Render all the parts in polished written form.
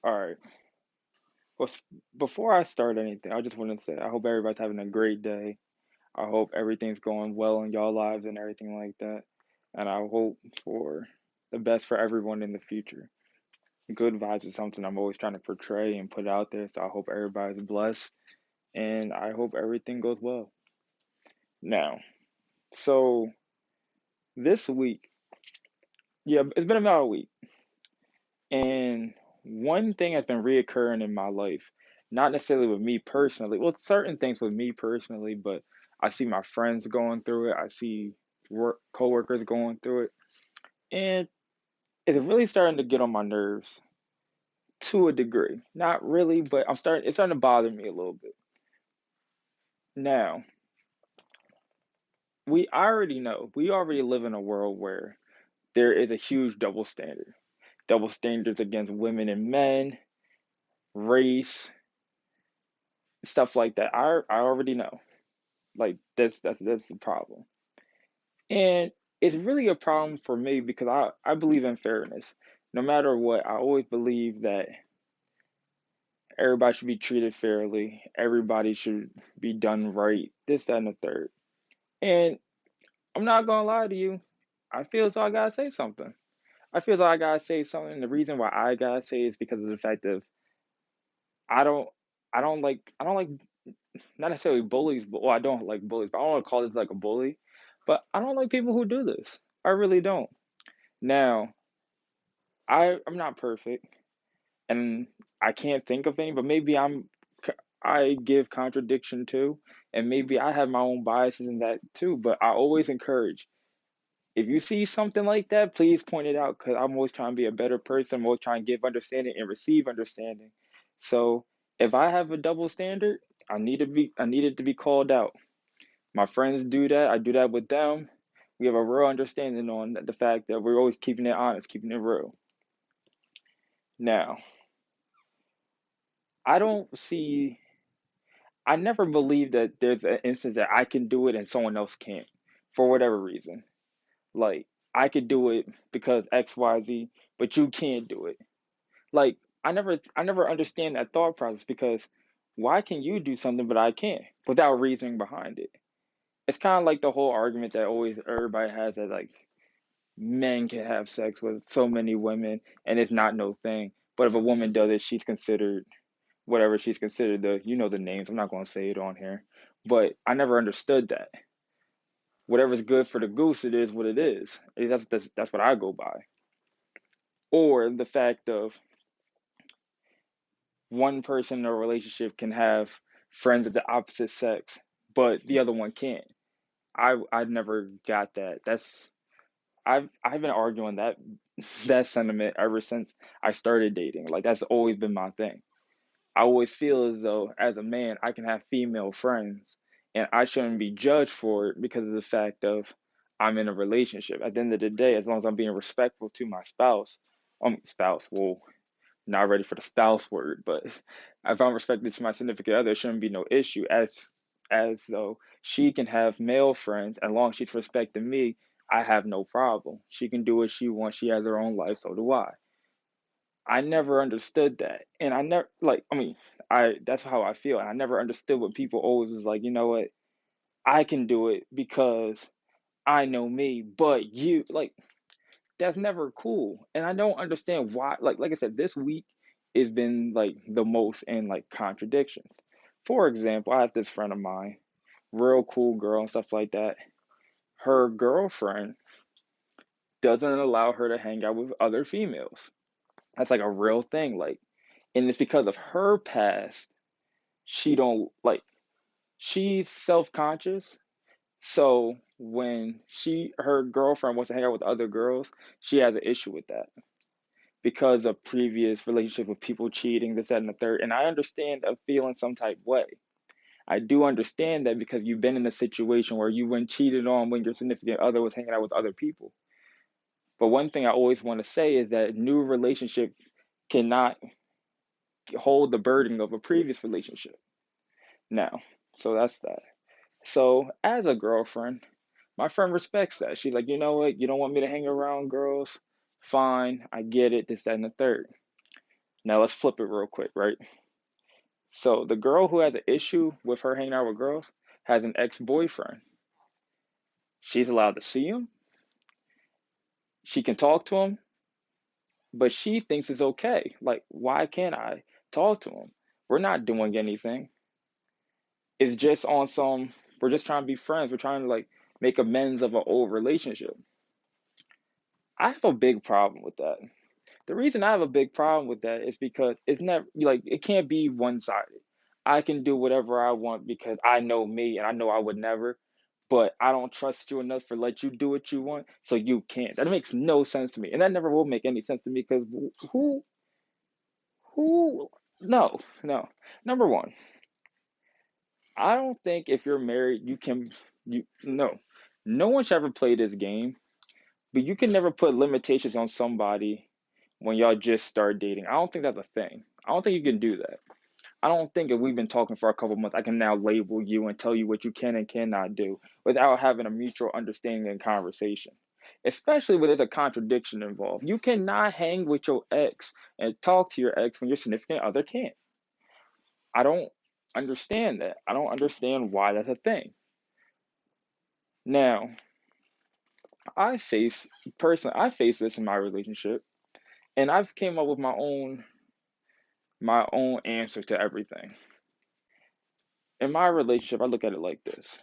All right. Well, before I start anything, I just want to say I hope everybody's having a great day. I hope everything's going well in y'all lives and everything like that. And I hope for the best for everyone in the future. Good vibes is something I'm always trying to portray and put out there. So I hope everybody's blessed and I hope everything goes well. Now, so this week, yeah, it's been about a week. And one thing has been reoccurring in my life, not necessarily with me personally, well, certain things with me personally, but I see my friends going through it. I see coworkers going through it. And it's really starting to get on my nerves to a degree. Not really, but it's starting to bother me a little bit. Now, we already live in a world where there is a huge double standard. Double standards against women and men, race, stuff like that. I already know. Like that's the problem. And it's really a problem for me because I believe in fairness. No matter what, I always believe that everybody should be treated fairly. Everybody should be done right. This, that, and the third. And I'm not gonna lie to you. I feel as though I gotta say something. I feel as though I gotta say something. The reason why I gotta say is because of the fact of I don't I don't like not necessarily bullies, but well, I don't like bullies, but I don't want to call this like a bully. But I don't like people who do this. I really don't. Now, I'm not perfect, and I can't think of any, but maybe I give contradiction too, and maybe I have my own biases in that too. But I always encourage if you see something like that, please point it out because I'm always trying to be a better person. I'm always trying to give understanding and receive understanding. So if I have a double standard, I need it to be called out. My friends do that. I do that with them. We have a real understanding on the fact that we're always keeping it honest, keeping it real. Now, I don't see, I never believe that there's an instance that I can do it and someone else can't for whatever reason. Like, I could do it because XYZ, but you can't do it. Like, I never understand that thought process because why can you do something but I can't without reasoning behind it? It's kind of like the whole argument that always everybody has that like men can have sex with so many women and it's not no thing. But if a woman does it, she's considered whatever she's considered the names. I'm not going to say it on here. But I never understood that. Whatever's good for the goose, it is what it is. That's what I go by. Or the fact of one person in a relationship can have friends of the opposite sex, but the other one can't. I never got that. I've been arguing that sentiment ever since I started dating. Like that's always been my thing. I always feel as though as a man I can have female friends and I shouldn't be judged for it because of the fact of I'm in a relationship. At the end of the day, as long as I'm being respectful to my spouse, well, not ready for the spouse word, but if I'm respected to my significant other, it shouldn't be no issue. As though she can have male friends, as long as she's respecting me, I have no problem. She can do what she wants. She has her own life, so do I. I never understood that, and I never like. I mean, I that's how I feel, and I never understood what people always was like. You know what? I can do it because I know me, but you like that's never cool. And I don't understand why like I said, this week has been like the most in like contradictions. For example, I have this friend of mine, real cool girl and stuff like that. Her girlfriend doesn't allow her to hang out with other females. That's like a real thing. Like and it's because of her past, she don't like she's self-conscious. So when her girlfriend wants to hang out with other girls, she has an issue with that because of previous relationship with people cheating, this, that, and the third. And I understand of feeling some type way. I do understand that because you've been in a situation where you went cheated on when your significant other was hanging out with other people. But one thing I always want to say is that new relationship cannot hold the burden of a previous relationship. Now, so that's that. So as a girlfriend, my friend respects that. She's like, you know what? You don't want me to hang around girls? Fine, I get it. This, that, and the third. Now let's flip it real quick, right? So the girl who has an issue with her hanging out with girls has an ex-boyfriend. She's allowed to see him. She can talk to him, but she thinks it's okay. Like, why can't I talk to him? We're not doing anything. It's just on some, we're just trying to be friends. We're trying to like make amends of an old relationship. I have a big problem with that. The reason I have a big problem with that is because it's never like it can't be one-sided. I can do whatever I want because I know me and I know I would never, but I don't trust you enough to let you do what you want, so you can't. That makes no sense to me, and that never will make any sense to me because who, who, no, no. Number one, I don't think if you're married, you can, you, no, no one should ever play this game, but you can never put limitations on somebody when y'all just start dating. I don't think that's a thing. I don't think you can do that. I don't think if we've been talking for a couple months, I can now label you and tell you what you can and cannot do without having a mutual understanding and conversation. Especially when there's a contradiction involved. You cannot hang with your ex and talk to your ex when your significant other can't. I don't understand that. I don't understand why that's a thing. Now, I face I face this in my relationship, and I've came up with my own answer to everything. In my relationship, I look at it like this.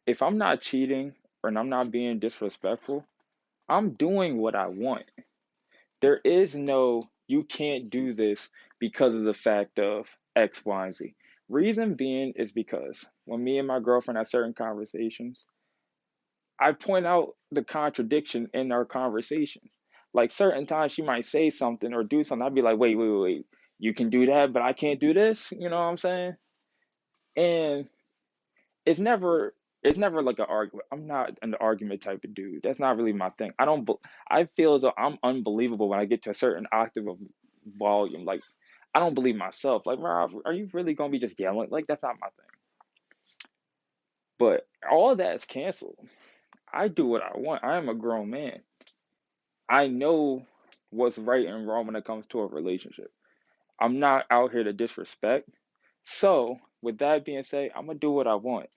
If I'm not cheating or I'm not being disrespectful, I'm doing what I want. There is no, you can't do this because of the fact of X, Y, and Z. Reason being is because when me and my girlfriend have certain conversations, I point out the contradiction in our conversation. Like certain times she might say something or do something, I'd be like, wait, wait, wait, wait. You can do that, but I can't do this. You know what I'm saying? And it's never it's never like an argument. I'm not an argument type of dude. That's not really my thing. I feel as though I'm unbelievable when I get to a certain octave of volume. Like I don't believe myself. Like, Rob, are you really gonna be just yelling? Like that's not my thing. But all of that is canceled. I do what I want. I am a grown man. I know what's right and wrong when it comes to a relationship. I'm not out here to disrespect. So, with that being said, I'm gonna do what I want.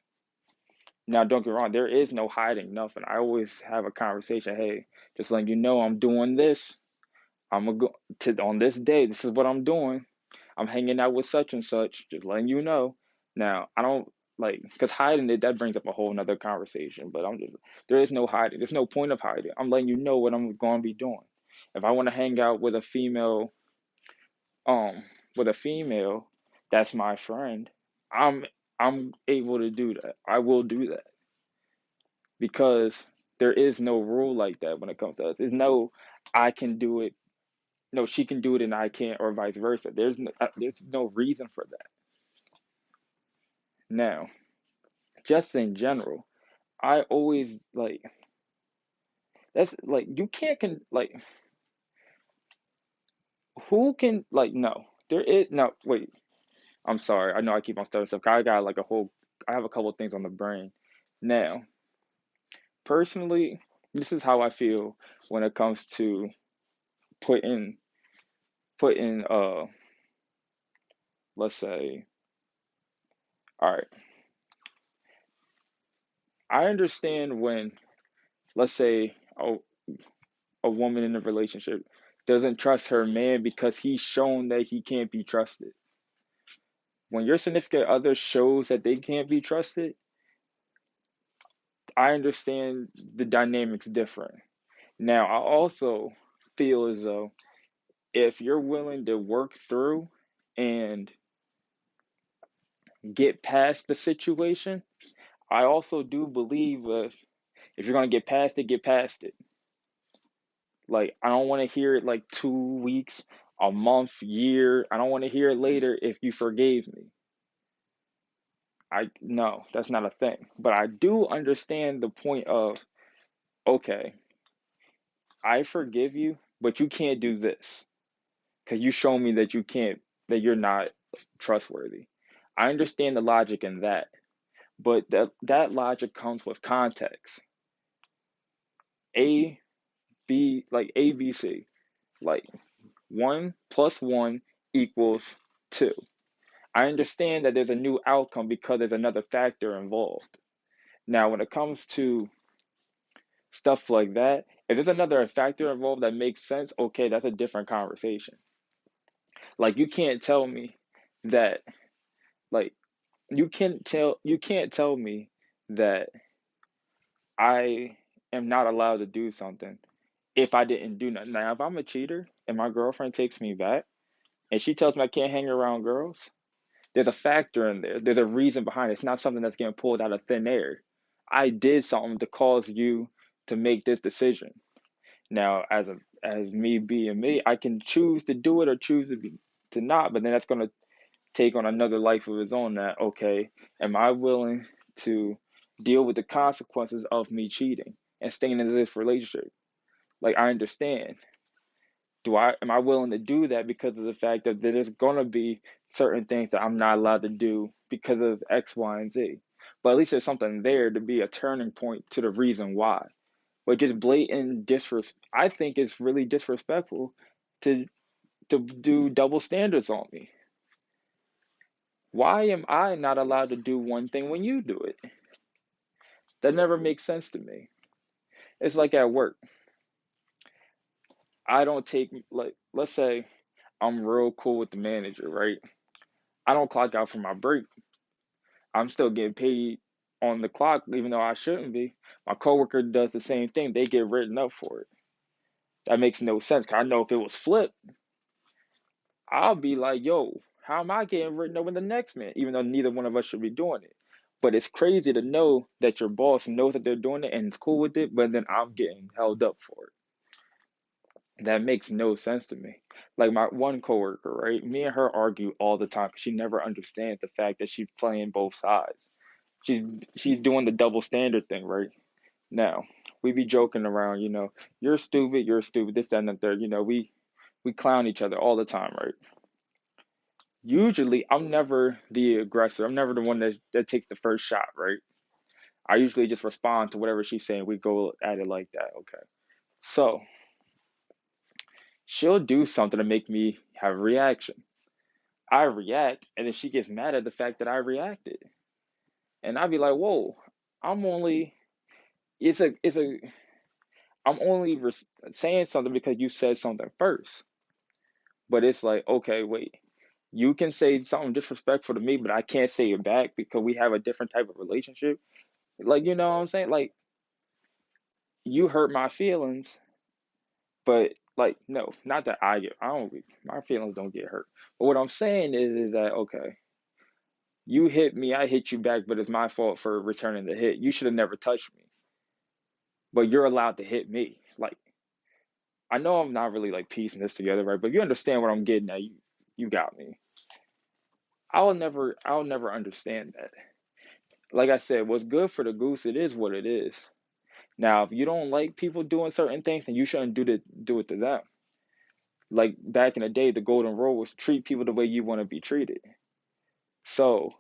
Now, don't get me wrong, there is no hiding nothing. I always have a conversation. Hey, just letting you know I'm doing this. I'm gonna go to on this day. This is what I'm doing. I'm hanging out with such and such. Just letting you know. Now, I don't like because hiding it that brings up a whole nother conversation. But there is no hiding. There's no point of hiding. I'm letting you know what I'm going to be doing. If I want to hang out um, with a female, that's my friend. I'm I'm able to do that. I will do that because there is no rule like that when it comes to us. There's no I can do it. No, she can do it and I can't, or vice versa. There's no reason for that. Now, just in general, I always like that's like you can't like who can like no there is no wait. I'm sorry. I know I keep on starting stuff. I got like a whole. I have a couple of things on the brain. Now, personally, this is how I feel when it comes to putting putting let's say, all right, I understand when, let's say, a woman in a relationship doesn't trust her man because he's shown that he can't be trusted. When your significant other shows that they can't be trusted, I understand the dynamics different. Now, I also feel as though if you're willing to work through and get past the situation, I also do believe if you're gonna get past it, get past it. Like I don't want to hear it like 2 weeks, a month, year. I don't want to hear it later if you forgave me. I no, that's not a thing. But I do understand the point of okay, I forgive you, but you can't do this because you show me that you can't, that you're not trustworthy. I understand the logic in that, but that logic comes with context. A, B, like A, B, C. Like 1 plus 1 equals 2. I understand that there's a new outcome because there's another factor involved. Now, when it comes to stuff like that, if there's another factor involved that makes sense, okay, that's a different conversation. Like you can't tell me that like you can't tell me that I am not allowed to do something if I didn't do nothing. Now, if I'm a cheater and my girlfriend takes me back and she tells me I can't hang around girls, there's a factor in there. There's a reason behind it. It's not something that's getting pulled out of thin air. I did something to cause you to make this decision. Now, as me being me, I can choose to do it or choose to not, but then that's gonna take on another life of its own. That okay, am I willing to deal with the consequences of me cheating and staying in this relationship? Like I understand. Am I willing to do that because of the fact that there's gonna be certain things that I'm not allowed to do because of X, Y, and Z. But at least there's something there to be a turning point to the reason why. But just blatant disrespect, I think it's really disrespectful to do double standards on me. Why am I not allowed to do one thing when you do it? That never makes sense to me. It's like at work. I don't take like let's say I'm real cool with the manager, right? I don't clock out for my break. I'm still getting paid on the clock, even though I shouldn't be. My coworker does the same thing. They get written up for it. That makes no sense. 'Cause I know if it was flipped, I'll be like, yo, how am I getting written up in the next minute? Even though neither one of us should be doing it. But it's crazy to know that your boss knows that they're doing it and is cool with it, but then I'm getting held up for it. That makes no sense to me. Like my one coworker, right? Me and her argue all the time because she never understands the fact that she's playing both sides. She's she's doing the double standard thing, right? Now, we be joking around, you're stupid, this, that, and the third. We clown each other all the time, right? Usually, I'm never the aggressor. I'm never the one that takes the first shot, right? I usually just respond to whatever she's saying. We go at it like that, okay? So, she'll do something to make me have a reaction. I react, and then she gets mad at the fact that I reacted. And I'd be like, whoa, I'm only, it's a, I'm only saying something because you said something first. But it's like, okay, wait. You can say something disrespectful to me, but I can't say it back because we have a different type of relationship. Like, you know what I'm saying? Like, you hurt my feelings, but like, no, not that I don't, my feelings don't get hurt. But what I'm saying is that, okay, you hit me, I hit you back, but it's my fault for returning the hit. You should have never touched me, but you're allowed to hit me. Like, I know I'm not really like piecing this together, right? But you understand what I'm getting at. You got me. I'll never understand that. Like I said, what's good for the goose, it is what it is. Now, if you don't like people doing certain things, then you shouldn't do it to them. Like back in the day, the golden rule was treat people the way you want to be treated. So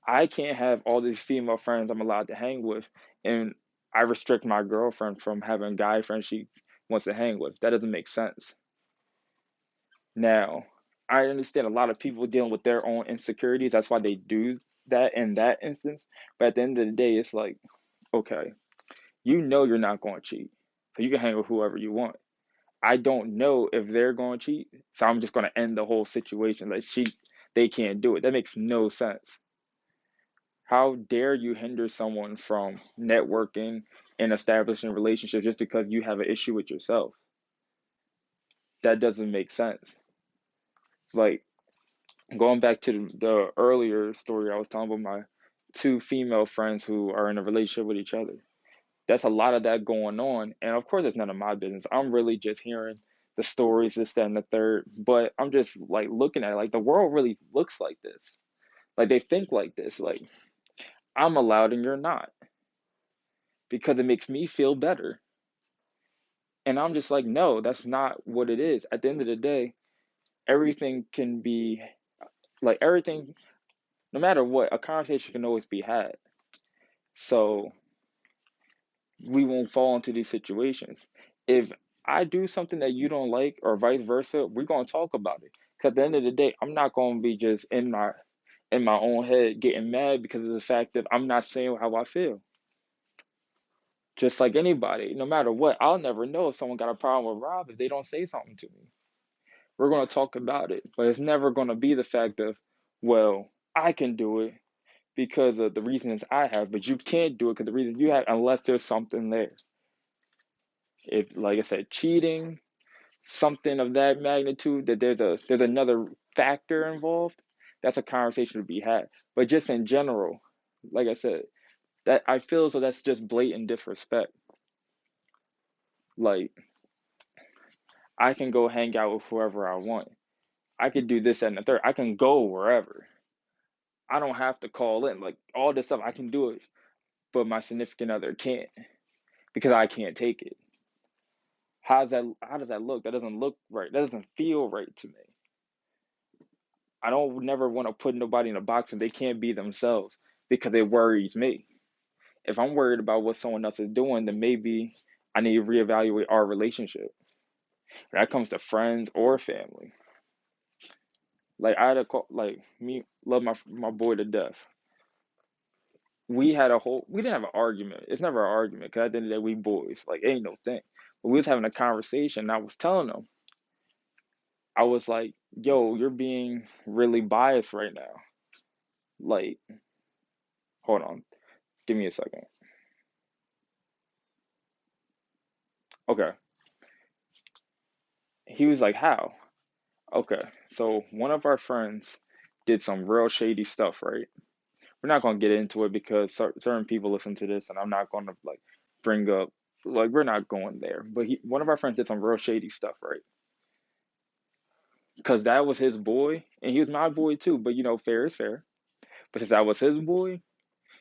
I can't have all these female friends I'm allowed to hang with, and I restrict my girlfriend from having guy friends she wants to hang with. That doesn't make sense. Now, I understand a lot of people dealing with their own insecurities. That's why they do that in that instance. But at the end of the day, it's like, okay, you know you're not going to cheat. So you can hang with whoever you want. I don't know if they're going to cheat. So I'm just going to end the whole situation. Like, they can't do it. That makes no sense. How dare you hinder someone from networking and establishing relationships just because you have an issue with yourself? That doesn't make sense. Like, going back to the earlier story I was telling about my two female friends who are in a relationship with each other. That's a lot of that going on. And of course, it's none of my business. I'm really just hearing the stories, this, that, and the third. But I'm just like looking at it, like the world really looks like this. Like they think like this. Like I'm allowed and you're not because it makes me feel better. And I'm just like, no, that's not what it is. At the end of the day, everything can be like everything, no matter what, a conversation can always be had. So we won't fall into these situations. If I do something that you don't like, or vice versa, we're gonna talk about it. Cause at the end of the day, I'm not gonna be just in my own head getting mad because of the fact that I'm not saying how I feel. Just like anybody, no matter what, I'll never know if someone got a problem with Rob if they don't say something to me. We're gonna talk about it, but it's never gonna be the fact of, well, I can do it because of the reasons I have, but you can't do it because the reasons you have, unless there's something there. If, like I said, cheating, something of that magnitude, that there's another factor involved, that's a conversation to be had. But just in general, like I said, that I feel as though that's just blatant disrespect. Like, I can go hang out with whoever I want. I could do this and the third. I can go wherever. I don't have to call in. Like, all this stuff, I can do it, but my significant other can't because I can't take it. How does that look? That doesn't look right. That doesn't feel right to me. I don't never want to put nobody in a box and they can't be themselves because it worries me. If I'm worried about what someone else is doing, then maybe I need to reevaluate our relationship. When that comes to friends or family. Like, I had a call, like, me love my boy to death. We didn't have an argument. It's never an argument because at the end of the day we boys. Like, ain't no thing. But we was having a conversation and I was telling him, I was like, yo, you're being really biased right now. Like, hold on, give me a second. Okay. He was like, how? Okay. So one of our friends did some real shady stuff, right? We're not gonna get into it because certain people listen to this, and I'm not gonna like bring up, like, we're not going there. But one of our friends did some real shady stuff, right? Because that was his boy, and he was my boy too. But fair is fair. But since that was his boy,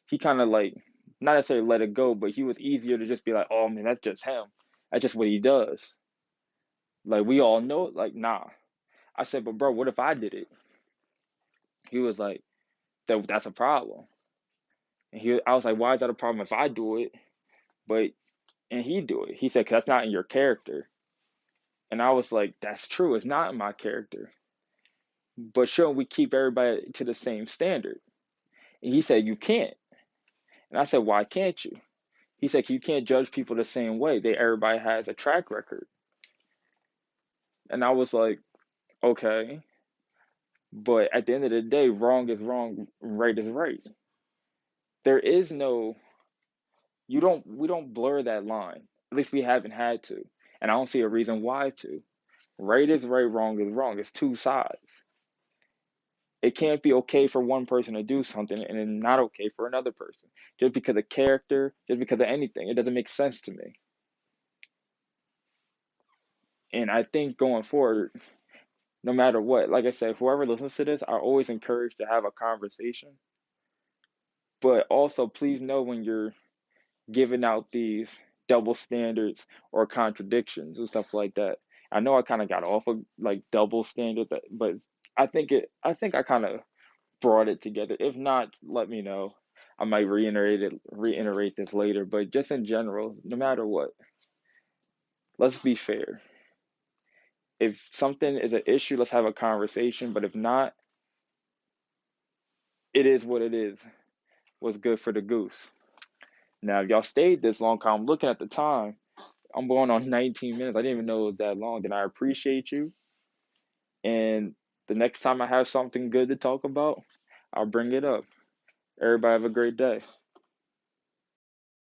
he kind of like, not necessarily let it go, but he was easier to just be like, oh man, that's just him. That's just what he does. Like, we all know, like, nah. I said, but bro, what if I did it? He was like, that's a problem. And I was like, why is that a problem if I do it, but and he do it? He said, 'cause that's not in your character. And I was like, that's true. It's not in my character. But shouldn't we keep everybody to the same standard? And he said, you can't. And I said, why can't you? He said, you can't judge people the same way. Everybody has a track record. And I was like, okay. But at the end of the day, wrong is wrong, right is right. There is no, we don't blur that line. At least we haven't had to. And I don't see a reason why to. Right is right, wrong is wrong. It's two sides. It can't be okay for one person to do something and then not okay for another person. Just because of character, just because of anything. It doesn't make sense to me. And I think going forward, no matter what, like I said, whoever listens to this, I always encourage to have a conversation. But also, please know when you're giving out these double standards or contradictions and stuff like that. I know I kind of got off of like double standards, but I think I kind of brought it together. If not, let me know. I might reiterate this later, but just in general, no matter what, let's be fair. If something is an issue, let's have a conversation. But if not, it is what it is. What's good for the goose. Now, if y'all stayed this long, 'cause I'm looking at the time. I'm going on 19 minutes. I didn't even know it was that long. Then I appreciate you. And the next time I have something good to talk about, I'll bring it up. Everybody have a great day.